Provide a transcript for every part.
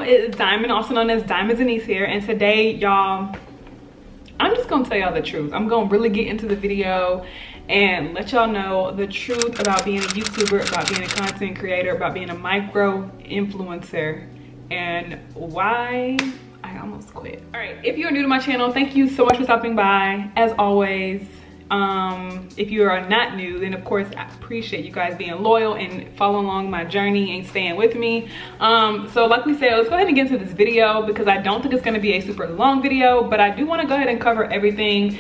It's Diamond, also known as Diamond Denise here, and today, y'all, I'm just gonna tell y'all the truth. I'm gonna really get into the video and let y'all know the truth about being a YouTuber, about being a content creator, about being a micro influencer, and why I almost quit. All right, if you're new to my channel, thank you so much for stopping by. As always, if you are not new, then of course I appreciate you guys being loyal and following along my journey and staying with me. So like we said, let's go ahead and get into this video because I don't think it's going to be a super long video, but I do want to go ahead and cover everything.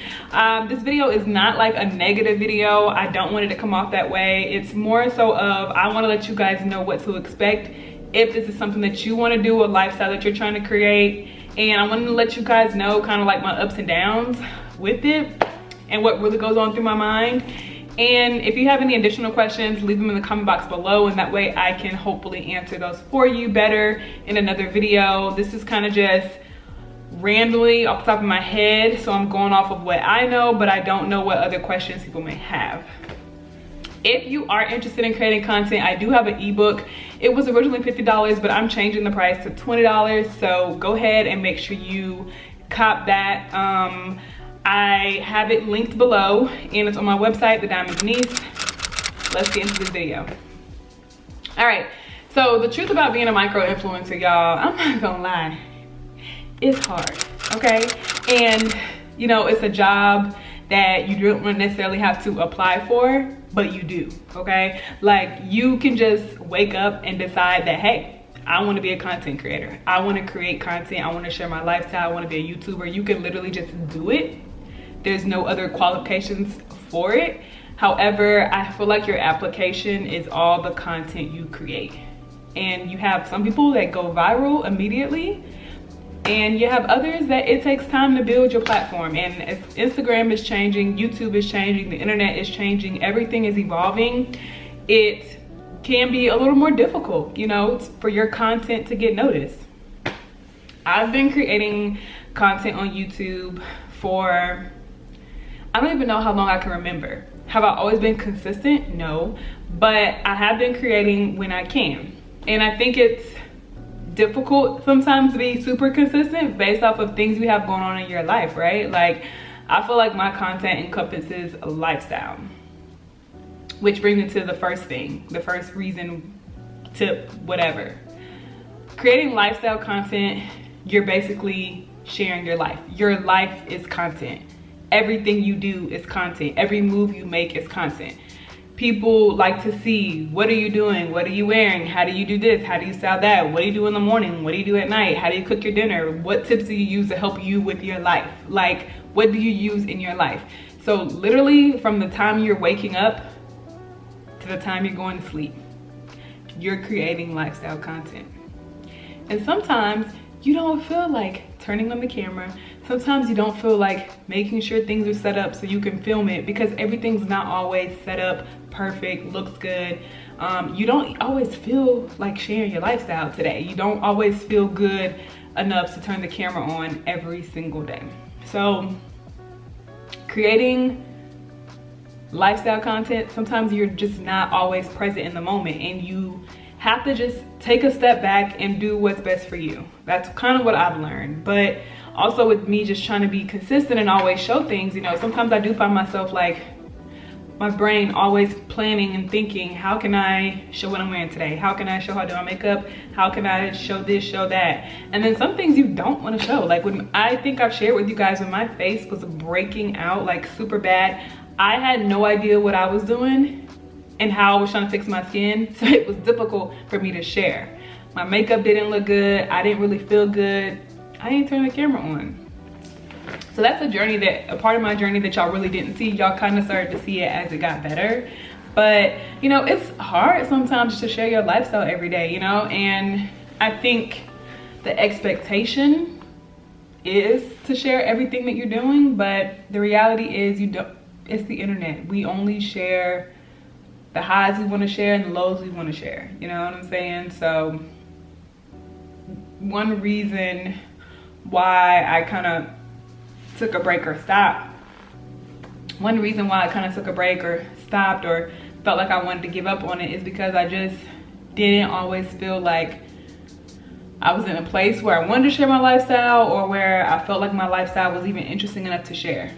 This video is not like a negative video. I don't want it to come off that way. It's more so of I want to let you guys know what to expect if this is something that you want to do, a lifestyle that you're trying to create. And I wanted to let you guys know kind of like my ups and downs with it and what really goes on through my mind. And if you have any additional questions, leave them in the comment box below, and that way I can hopefully answer those for you better in another video. This is kind of just randomly off the top of my head, so I'm going off of what I know, but I don't know what other questions people may have. If you are interested in creating content, I do have an ebook. It was originally $50, but I'm changing the price to $20, so go ahead and make sure you cop that. I have it linked below, and it's on my website, The Diamond Denise. Let's get into this video. All right, so the truth about being a micro influencer, y'all, I'm not gonna lie, it's hard, okay? And you know, it's a job that you don't necessarily have to apply for, but you do, okay? Like, you can just wake up and decide that, hey, I want to be a content creator. I want to create content. I want to share my lifestyle. I want to be a YouTuber. You can literally just do it. There's no other qualifications for it. However, I feel like your application is all the content you create. And you have some people that go viral immediately, and you have others that it takes time to build your platform. And as Instagram is changing, YouTube is changing, the internet is changing, everything is evolving, it can be a little more difficult, you know, for your content to get noticed. I've been creating content on YouTube for, I don't even know how long I can remember. Have I always been consistent? No, but I have been creating when I can. And I think it's difficult sometimes to be super consistent based off of things you have going on in your life, right? Like, I feel like my content encompasses a lifestyle, which brings me to the first thing, the first reason, tip, whatever. Creating lifestyle content, you're basically sharing your life. Your life is content. Everything you do is content. Every move you make is content. People like to see, what are you doing? What are you wearing? How do you do this? How do you style that? What do you do in the morning? What do you do at night? How do you cook your dinner? What tips do you use to help you with your life? Like, what do you use in your life? So literally from the time you're waking up to the time you're going to sleep, you're creating lifestyle content. And sometimes you don't feel like turning on the camera. Sometimes you don't feel like making sure things are set up so you can film it, because everything's not always set up perfect, looks good. You don't always feel like sharing your lifestyle today. You don't always feel good enough to turn the camera on every single day. So creating lifestyle content, sometimes you're just not always present in the moment, and you have to just take a step back and do what's best for you. That's kind of what I've learned. But also with me just trying to be consistent and always show things, you know, sometimes I do find myself like my brain always planning and thinking, how can I show what I'm wearing today? How can I show how to do my makeup? How can I show this, show that? And then some things you don't want to show. Like, when I think I've shared with you guys when my face was breaking out like super bad, I had no idea what I was doing and how I was trying to fix my skin. So it was difficult for me to share. My makeup didn't look good. I didn't really feel good. I didn't turn the camera on. So that's a part of my journey that y'all really didn't see. Y'all kind of started to see it as it got better. But you know, it's hard sometimes to share your lifestyle every day, you know? And I think the expectation is to share everything that you're doing, but the reality is it's the internet. We only share the highs we want to share and the lows we want to share. You know what I'm saying? So one reason why I kind of took a break or stopped, one reason why I kind of took a break or stopped or felt like I wanted to give up on it is because I just didn't always feel like I was in a place where I wanted to share my lifestyle, or where I felt like my lifestyle was even interesting enough to share,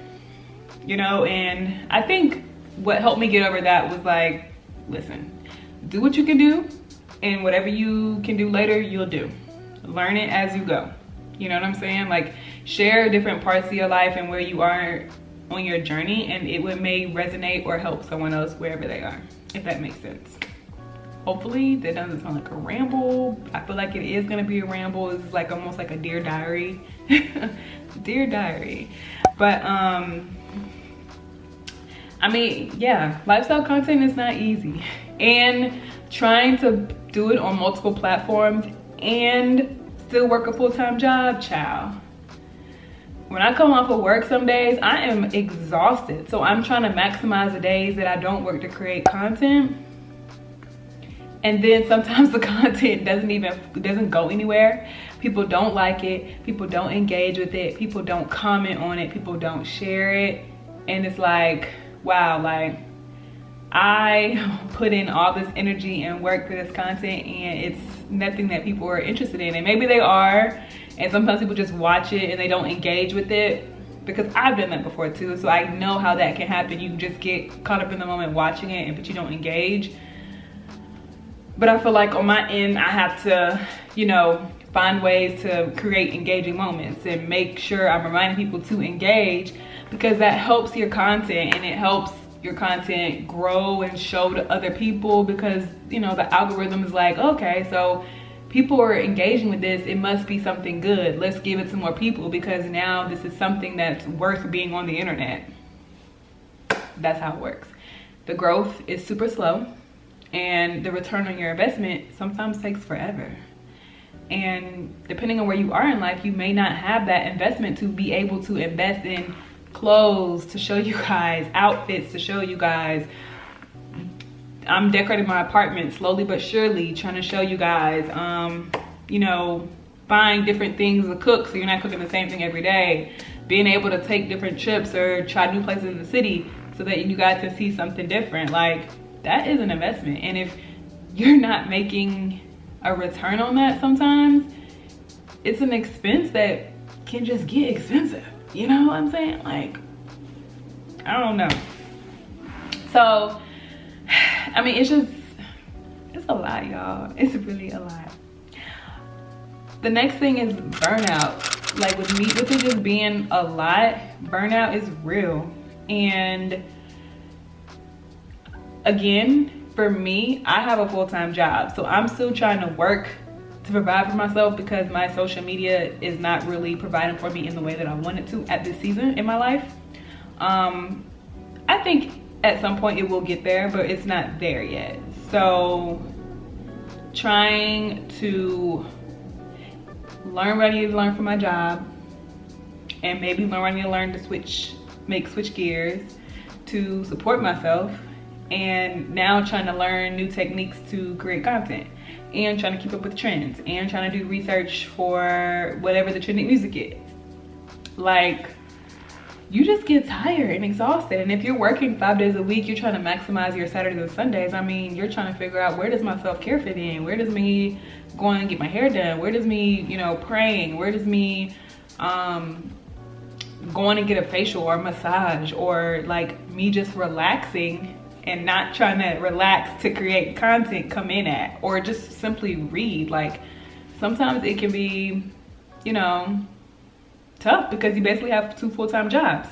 you know. And I think what helped me get over that was like, listen, do what you can do, and whatever you can do later, you'll do. Learn it as you go. You know what I'm saying? Like, share different parts of your life and where you are on your journey, and it may resonate or help someone else wherever they are, if that makes sense. Hopefully that doesn't sound like a ramble. I feel like it is gonna be a ramble. It's like almost like a Dear Diary. Dear Diary. But I mean, yeah, lifestyle content is not easy. And trying to do it on multiple platforms and still work a full-time job, child. When I come off of work some days, I am exhausted. So I'm trying to maximize the days that I don't work to create content. And then sometimes the content doesn't go anywhere. People don't like it. People don't engage with it. People don't comment on it. People don't share it. And it's like, wow, like I put in all this energy and work for this content, and it's nothing that people are interested in. And maybe they are, and sometimes people just watch it and they don't engage with it, because I've done that before too. So I know how that can happen. You just get caught up in the moment watching it, but you don't engage. But I feel like on my end, I have to, you know, find ways to create engaging moments and make sure I'm reminding people to engage, because that helps your content, and it helps your content grow and show to other people, because, you know, the algorithm is like, okay, so people are engaging with this, it must be something good. Let's give it to more people, because now this is something that's worth being on the internet. That's how it works. The growth is super slow, and the return on your investment sometimes takes forever. And depending on where you are in life, you may not have that investment to be able to invest in clothes to show you guys, outfits to show you guys. I'm decorating my apartment slowly but surely, trying to show you guys, you know, buying different things to cook so you're not cooking the same thing every day, being able to take different trips or try new places in the city so that you guys can see something different. Like, that is an investment. And if you're not making a return on that, sometimes it's an expense that can just get expensive. You know what I'm saying? Like, I don't know. So, I mean, it's a lot, y'all. It's really a lot. The next thing is burnout. Like, with it just being a lot, burnout is real. And again, for me, I have a full-time job, so I'm still trying to work to provide for myself, because my social media is not really providing for me in the way that I want it to at this season in my life. I think at some point it will get there, but it's not there yet. So trying to learn what I need to learn from my job, and maybe learn what I need to learn to switch gears to support myself, and now trying to learn new techniques to create content, and trying to keep up with trends, and trying to do research for whatever the trending music is. Like, you just get tired and exhausted. And if you're working 5 days a week, you're trying to maximize your Saturdays and Sundays. I mean, you're trying to figure out, where does my self-care fit in? Where does me going and get my hair done? Where does me, you know, praying? Where does me going and get a facial or a massage, or like me just relaxing and not trying to relax to create content come in at, or just simply read? Like, sometimes it can be, you know, tough, because you basically have 2 full-time jobs.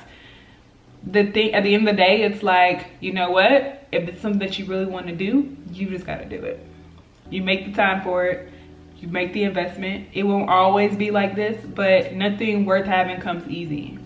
The thing at the end of the day, it's like, you know what, if it's something that you really want to do, you just got to do it. You make the time for it, you make the investment. It won't always be like this, but nothing worth having comes easy.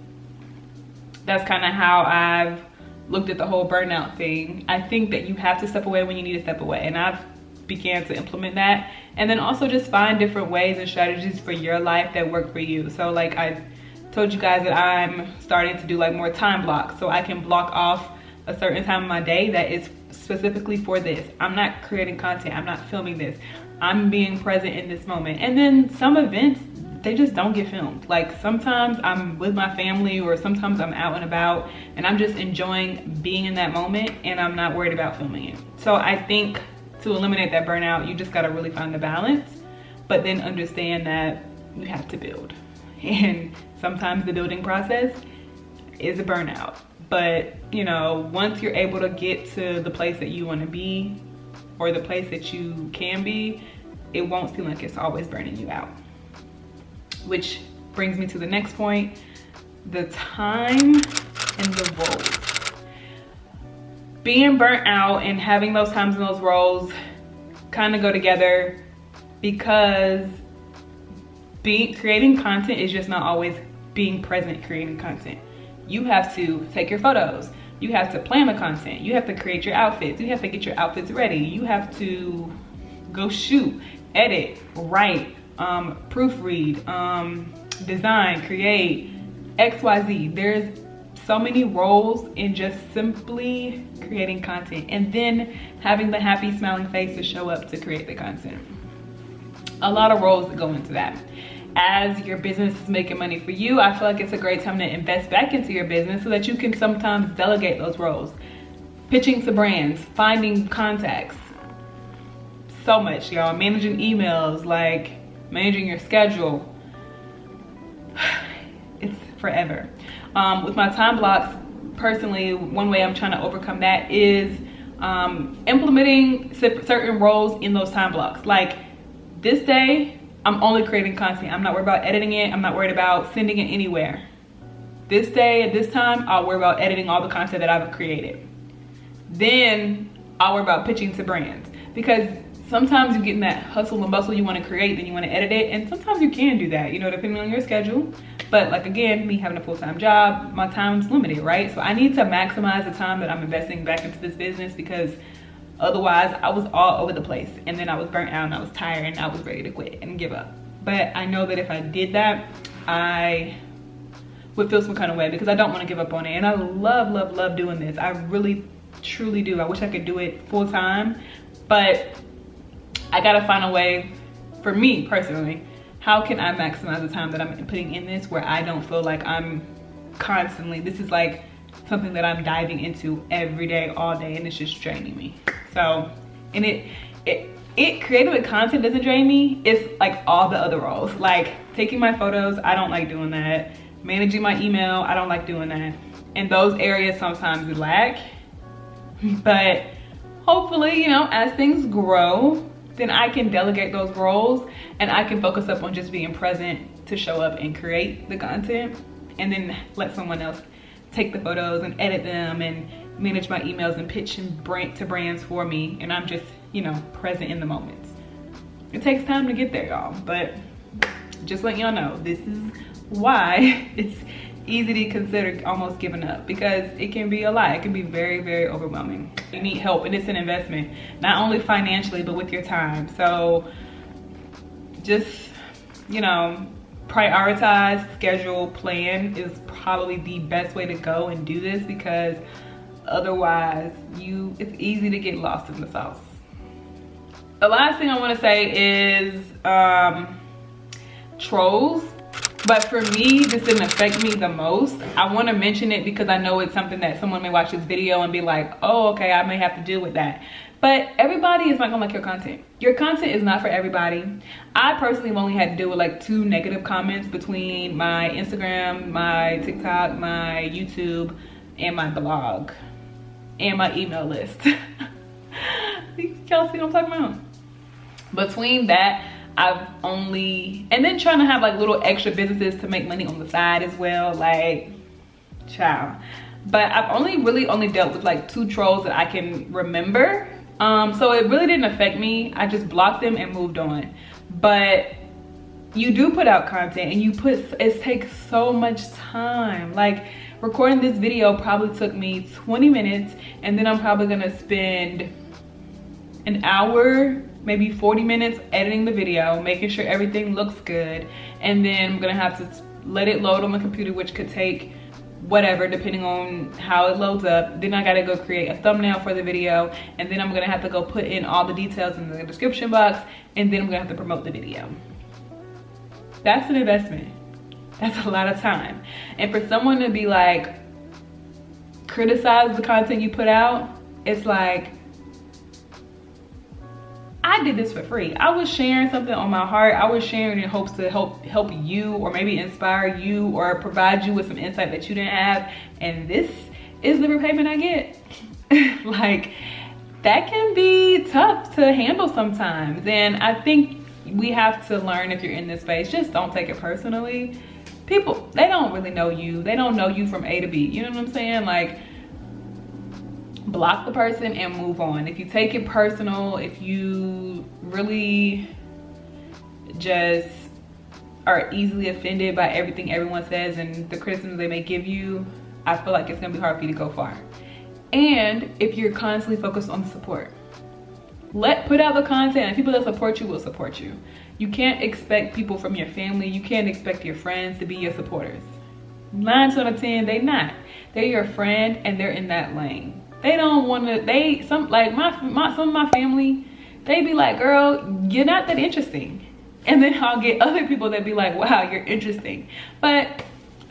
That's kind of how I've looked at the whole burnout thing. I think that you have to step away when you need to step away, and I've began to implement that. And then also just find different ways and strategies for your life that work for you. So like I told you guys that I'm starting to do like more time blocks, so I can block off a certain time of my day that is specifically for this. I'm not creating content, I'm not filming this, I'm being present in this moment. And then some events, they just don't get filmed. Like, sometimes I'm with my family, or sometimes I'm out and about, and I'm just enjoying being in that moment, and I'm not worried about filming it. So I think to eliminate that burnout, you just gotta really find the balance. but then understand that you have to build. And sometimes the building process is a burnout. But you know, once you're able to get to the place that you want to be, or the place that you can be, it won't seem like it's always burning you out. Which brings me to the next point, the time and the roles. Being burnt out and having those times and those roles kind of go together, because creating content is just not always being present creating content. You have to take your photos, you have to plan the content, you have to create your outfits, you have to get your outfits ready, you have to go shoot, edit, write, proofread, design, create, XYZ. There's so many roles in just simply creating content, and then having the happy smiling face to show up to create the content. A lot of roles that go into that. As your business is making money for you, I feel like it's a great time to invest back into your business so that you can sometimes delegate those roles. Pitching to brands, finding contacts, so much, y'all. Managing emails, like managing your schedule. It's forever. With my time blocks, personally, one way I'm trying to overcome that is implementing certain roles in those time blocks. Like this day, I'm only creating content. I'm not worried about editing it. I'm not worried about sending it anywhere. This day at this time, I'll worry about editing all the content that I've created. Then I'll worry about pitching to brands, because sometimes you get in that hustle and bustle, you want to create, then you want to edit it, and sometimes you can do that, you know, depending on your schedule. But like, again, me having a full-time job, my time's limited, right? So I need to maximize the time that I'm investing back into this business, because otherwise I was all over the place, and then I was burnt out and I was tired and I was ready to quit and give up. But I know that if I did that, I would feel some kind of way, because I don't want to give up on it. And I love doing this. I really truly do. I wish I could do it full time, but I gotta find a way, for me personally, how can I maximize the time that I'm putting in this where I don't feel like I'm constantly, this is like something that I'm diving into every day, all day, and it's just draining me. So, and it creating with content doesn't drain me. It's like all the other roles, like taking my photos, I don't like doing that. Managing my email, I don't like doing that. And those areas sometimes lack, but hopefully, you know, as things grow, then I can delegate those roles and I can focus up on just being present to show up and create the content, and then let someone else take the photos and edit them and manage my emails and pitch and to brands for me, and I'm just, you know, present in the moments. It takes time to get there, y'all, but just letting y'all know, this is why it's easy to consider almost giving up, because it can be a lot. It can be very overwhelming. You need help, and it's an investment, not only financially but with your time. So just, you know, prioritize, schedule, plan is probably the best way to go and do this, because otherwise it's easy to get lost in the sauce. The last thing I want to say is trolls. But for me, this didn't affect me the most. I want to mention it because I know it's something that someone may watch this video and be like, oh, okay, I may have to deal with that. But everybody is not gonna like your content. Your content is not for everybody. I personally have only had to deal with like 2 negative comments between my Instagram, my TikTok, my YouTube, and my blog, and my email list. Y'all see what I'm talking about? Between that, I've only, and then trying to have like little extra businesses to make money on the side as well, like, child. But I've really only dealt with like 2 trolls that I can remember. So it really didn't affect me. I just blocked them and moved on. But you do put out content, and it takes so much time. Like, recording this video probably took me 20 minutes, and then I'm probably gonna spend an hour, maybe 40 minutes editing the video, making sure everything looks good, and then I'm gonna have to let it load on my computer, which could take whatever depending on how it loads up. Then I gotta go create a thumbnail for the video, and then I'm gonna have to go put in all the details in the description box, and then I'm gonna have to promote the video. That's an investment. That's a lot of time. And for someone to be like, criticize the content you put out, it's like, I did this for free. I was sharing something on my heart. I was sharing in hopes to help you, or maybe inspire you, or provide you with some insight that you didn't have. And this is the repayment I get. Like, that can be tough to handle sometimes. And I think we have to learn, if you're in this space, just don't take it personally. People, they don't really know you. They don't know you from A to B. You know what I'm saying? Like, block the person and move on. If you take it personal, if you really just are easily offended by everything everyone says and the criticisms they may give you, I feel like it's gonna be hard for you to go far. And if you're constantly focused on support, put out the content, and people that support you will support you. You can't expect people from your family, you can't expect your friends to be your supporters. 9 out of 10, they not. They're your friend and they're in that lane. They don't want to, some of my family, they be like, girl, you're not that interesting. And then I'll get other people that be like, wow, you're interesting. But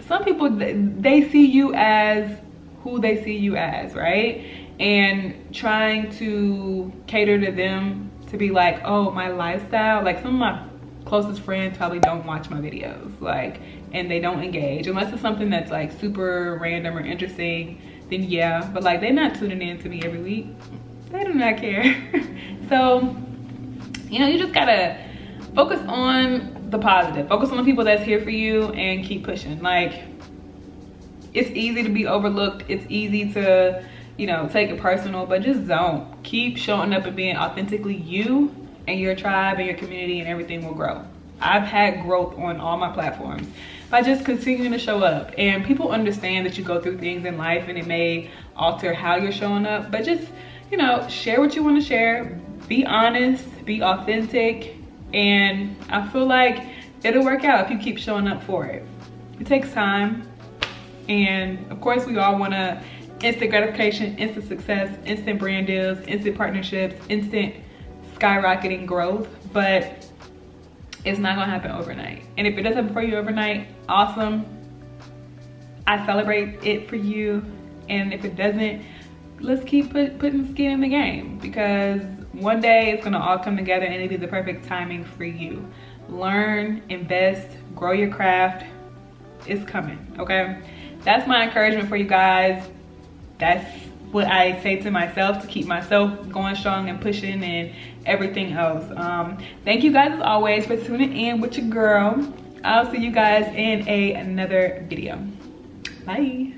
some people, they see you as who they see you as, right? And trying to cater to them to be like, oh, my lifestyle. Like, some of my closest friends probably don't watch my videos, like, and they don't engage unless it's something that's like super random or interesting. Then yeah, but like, they're not tuning in to me every week. They do not care. So, you know, you just gotta focus on the positive. Focus on the people that's here for you and keep pushing. Like, it's easy to be overlooked. It's easy to, you know, take it personal, but just don't. Keep showing up and being authentically you, and your tribe and your community and everything will grow. I've had growth on all my platforms by just continuing to show up. And people understand that you go through things in life and it may alter how you're showing up, but just, you know, share what you want to share. Be honest, be authentic, and I feel like it'll work out if you keep showing up for it. It takes time, and of course we all want to instant gratification, instant success, instant brand deals, instant partnerships, instant skyrocketing growth, but it's not gonna happen overnight. And if it does happen for you overnight, awesome. I celebrate it for you. And if it doesn't, let's keep putting skin in the game, because one day it's gonna all come together and it'll be the perfect timing for you. Learn, invest, grow your craft. It's coming, okay? That's my encouragement for you guys. That's what I say to myself to keep myself going strong and pushing and everything else. Thank you guys as always for tuning in with your girl. I'll see you guys in another video. Bye.